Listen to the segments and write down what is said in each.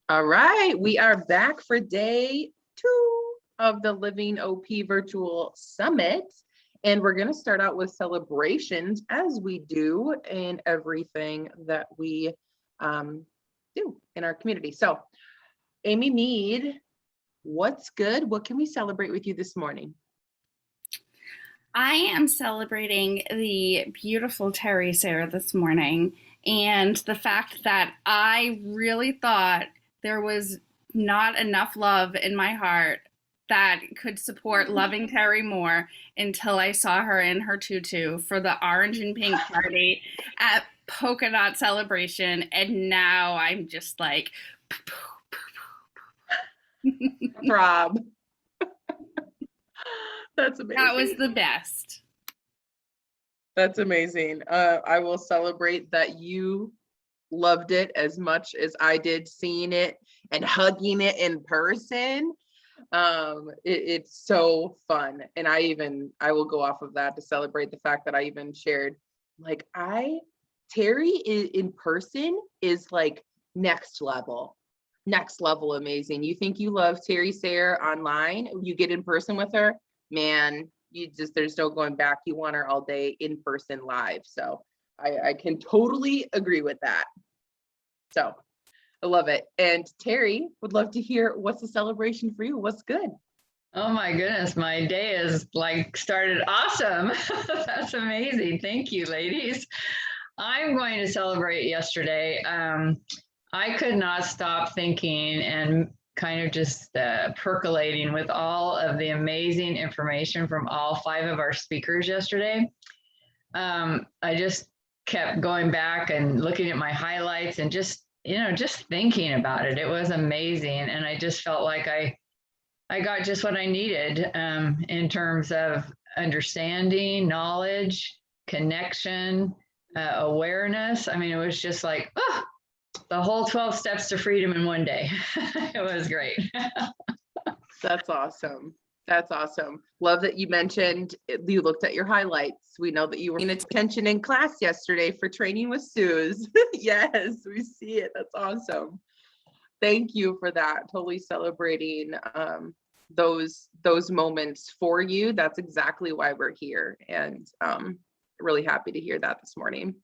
All right, we are back for day 2 of the Living OP Virtual Summit. And we're going to start out with celebrations as we do in everything that we do in our community. So, Amy Mead, what's good? What can we celebrate with you this morning? I am celebrating the beautiful Terry Sarah this morning and the fact that I really thought there was not enough love in my heart that could support loving Terry more until I saw her in her tutu for the orange and pink party at Polka Dot Celebration. And now I'm just like, Rob. That's amazing. That was the best. That's amazing. I will celebrate that you loved it as much as I did seeing it and hugging it in person. It's so fun. And I will go off of that to celebrate the fact that I even shared, like, Terry in person is like next level amazing. You think you love Terry Sayre online, you get in person with her, man, there's no going back. You want her all day in person live. So I can totally agree with that. So I love it. And Terry, would love to hear, what's the celebration for you? What's good? Oh my goodness, my day is started awesome. That's amazing. Thank you, ladies. I'm going to celebrate yesterday. I could not stop thinking and kind of just percolating with all of the amazing information from all 5 of our speakers yesterday. I just kept going back and looking at my highlights and just thinking about it. It was amazing. And I just felt like I got just what I needed in terms of understanding, knowledge, connection, awareness. I mean, it was just like, the whole 12 steps to freedom in one day. It was great. That's awesome. That's awesome. Love that you mentioned you looked at your highlights. We know that you were paying attention in class yesterday for training with Suze. Yes, we see it. That's awesome. Thank you for that. Totally celebrating those moments for you. That's exactly why we're here. And really happy to hear that this morning.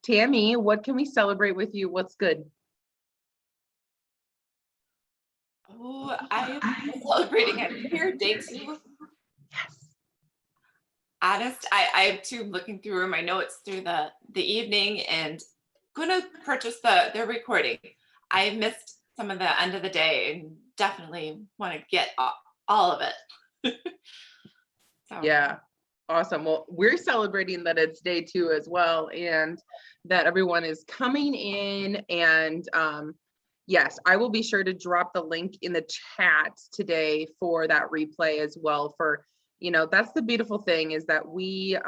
Tammy, what can we celebrate with you? What's good? Oh, I am celebrating it here, day 2. Yes. Honest, I too looking through my notes through the evening and gonna purchase the recording. I missed some of the end of the day and definitely want to get all of it. So. Yeah. Awesome. Well, we're celebrating that it's day 2 as well, and that everyone is coming in. And yes, I will be sure to drop the link in the chat today for that replay as well. For, that's the beautiful thing, is that we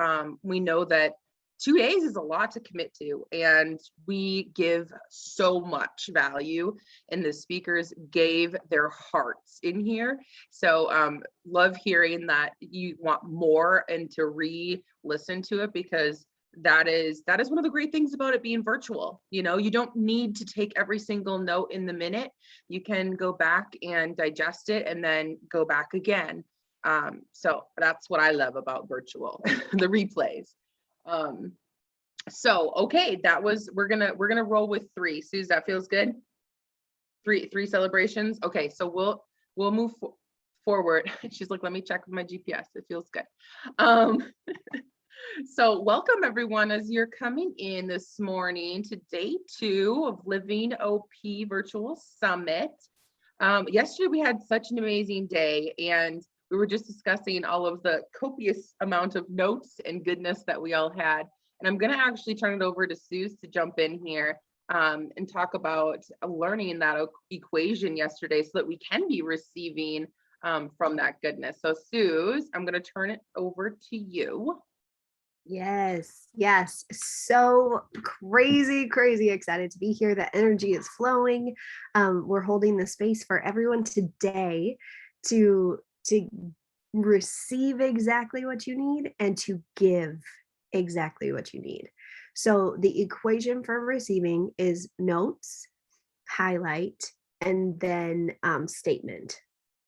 know that 2 days is a lot to commit to, and we give so much value, and the speakers gave their hearts in here. So love hearing that you want more and to re-listen to it, because that is one of the great things about it being virtual. You don't need to take every single note in the minute. You can go back and digest it and then go back again. So that's what I love about virtual, the replays. So okay, we're gonna roll with 3. Suze, that feels good? Three celebrations. Okay, so we'll move forward. She's like, let me check with my GPS. It feels good. So welcome everyone as you're coming in this morning to day 2 of Living OP Virtual Summit. Yesterday we had such an amazing day, and we were just discussing all of the copious amount of notes and goodness that we all had. And I'm going to actually turn it over to Suze to jump in here and talk about learning that equation yesterday so that we can be receiving from that goodness. So Suze, I'm going to turn it over to you. Yes. So crazy excited to be here. The energy is flowing. We're holding the space for everyone today to receive exactly what you need and to give exactly what you need. So the equation for receiving is notes, highlight, and then statement.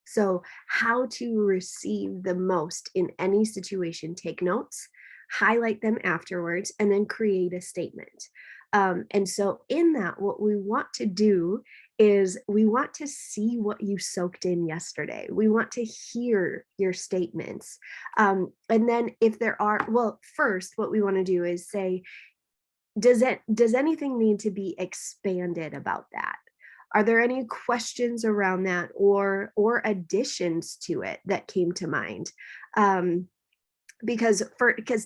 So how to receive the most in any situation, take notes, highlight them afterwards, and then create a statement. And so in that, what we want to do is we want to see what you soaked in yesterday. We want to hear your statements. And then if there are, well, first, what we want to do is say, does anything need to be expanded about that? Are there any questions around that or additions to it that came to mind? Because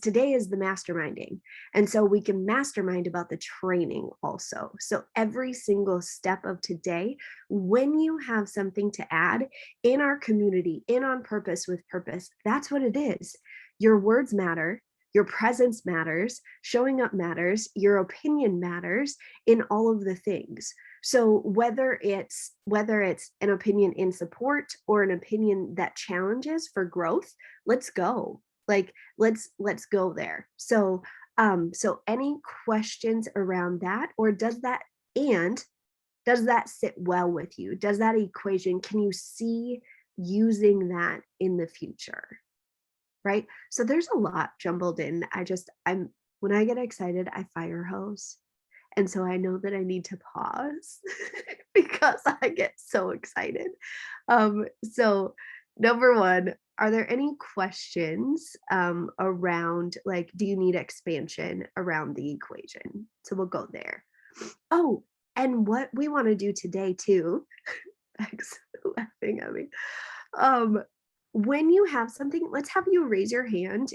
today is the masterminding, and so we can mastermind about the training also. So every single step of today, when you have something to add in our community, in On Purpose with Purpose, that's what it is. Your words matter, your presence matters, showing up matters, your opinion matters in all of the things. So whether it's an opinion in support or an opinion that challenges for growth, let's go. Like, let's go there. So any questions around that, or does that sit well with you? Does that equation, can you see using that in the future? Right? So there's a lot jumbled in. When I get excited, I fire hose. And so I know that I need to pause because I get so excited. So number one, are there any questions around, like, do you need expansion around the equation? So we'll go there. Oh, and what we want to do today too, X laughing at me. When you have something, let's have you raise your hand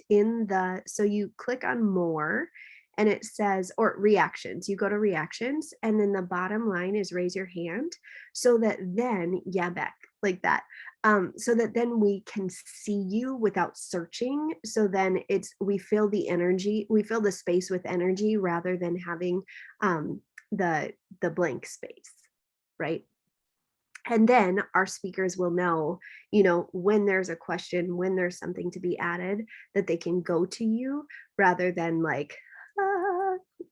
so you click on more and it says, or reactions, you go to reactions, and then the bottom line is raise your hand, so that then, yeah, Beck, like that. So that then we can see you without searching. So then we fill the energy, we fill the space with energy rather than having the blank space, right? And then our speakers will know, when there's a question, when there's something to be added, that they can go to you rather than like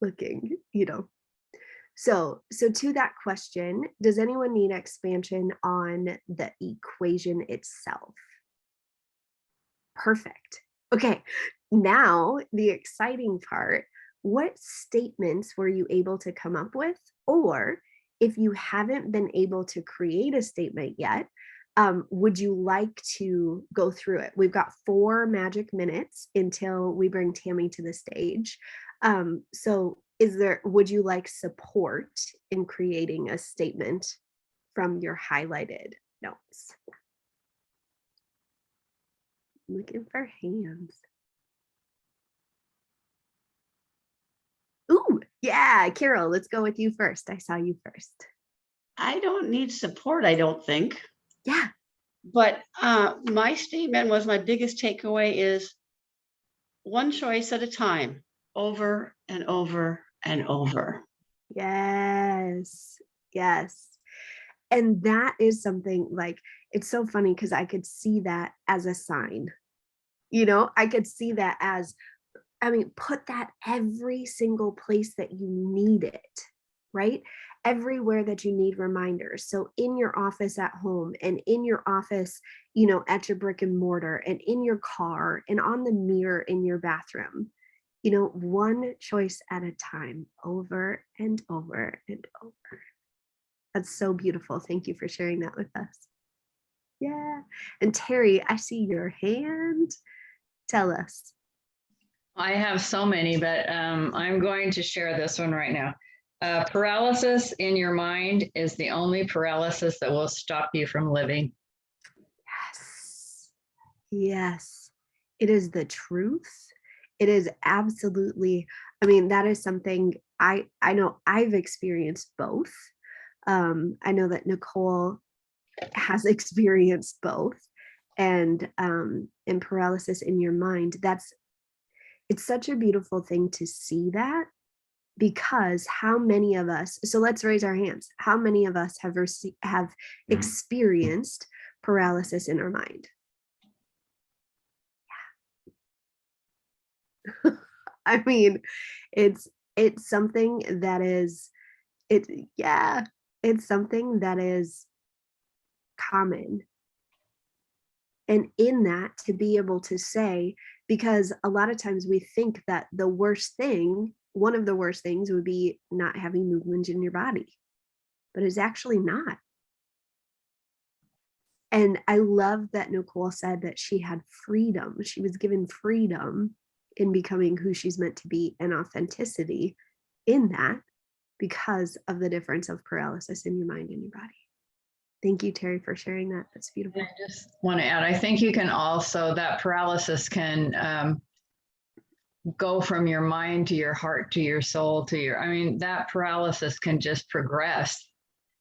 looking, So to that question, does anyone need expansion on the equation itself? Perfect. Okay, now the exciting part, what statements were you able to come up with? Or if you haven't been able to create a statement yet, would you like to go through it? We've got 4 magic minutes until we bring Tammy to the stage. So would you like support in creating a statement from your highlighted notes? Looking for hands. Ooh, yeah, Carol, let's go with you first. I saw you first. I don't need support, I don't think. Yeah. But my statement was, my biggest takeaway is one choice at a time, over and over and over. Yes. Yes. And that is something, like, it's so funny because I could see that as a sign. I could see that as, put that every single place that you need it, right? Everywhere that you need reminders. So in your office at home, and in your office, at your brick and mortar, and in your car, and on the mirror in your bathroom, one choice at a time, over and over and over. That's so beautiful. Thank you for sharing that with us. Yeah. And Terry, I see your hand. Tell us. I have so many, but I'm going to share this one right now. Paralysis in your mind is the only paralysis that will stop you from living. Yes. Yes. It is the truth. It is absolutely, that is something I know I've experienced both. I know that Nicole has experienced both. And in paralysis in your mind, it's such a beautiful thing to see that, because how many of us, so let's raise our hands, how many of us have experienced paralysis in our mind? Yeah. It's something that is, yeah, It's something that is common. And in that, to be able to say, because a lot of times we think that the worst thing, one of the worst things would be not having movement in your body, but it's actually not. And I love that Nicole said that she had freedom. She was given freedom in becoming who she's meant to be and authenticity in that because of the difference of paralysis in your mind and your body. Thank you, Terry, for sharing that. That's beautiful. I just want to add, I think you can also, that paralysis can go from your mind to your heart to your soul to your, I mean, that paralysis can just progress.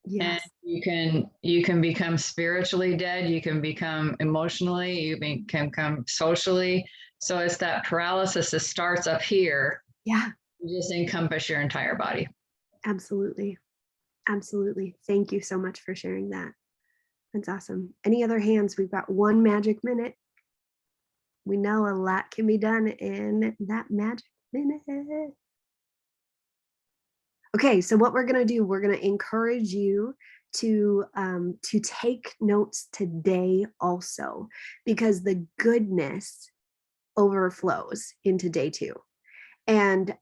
Yes. And you can become spiritually dead, you can become emotionally, you can become socially. So it's that paralysis that starts up here. Yeah. You just encompass your entire body. Absolutely. Absolutely. Thank you so much for sharing that. That's awesome. Any other hands? We've got 1 magic minute. We know a lot can be done in that magic minute. Okay, so what we're going to do, we're going to encourage you to take notes today also, because the goodness overflows into day 2. And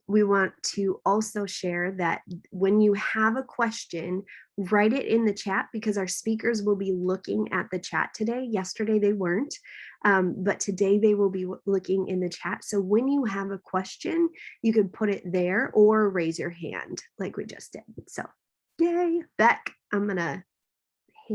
we want to also share that when you have a question, write it in the chat, because our speakers will be looking at the chat today. Yesterday they weren't, but today they will be looking in the chat. So when you have a question, you could put it there or raise your hand like we just did. So yay, Beck, I'm gonna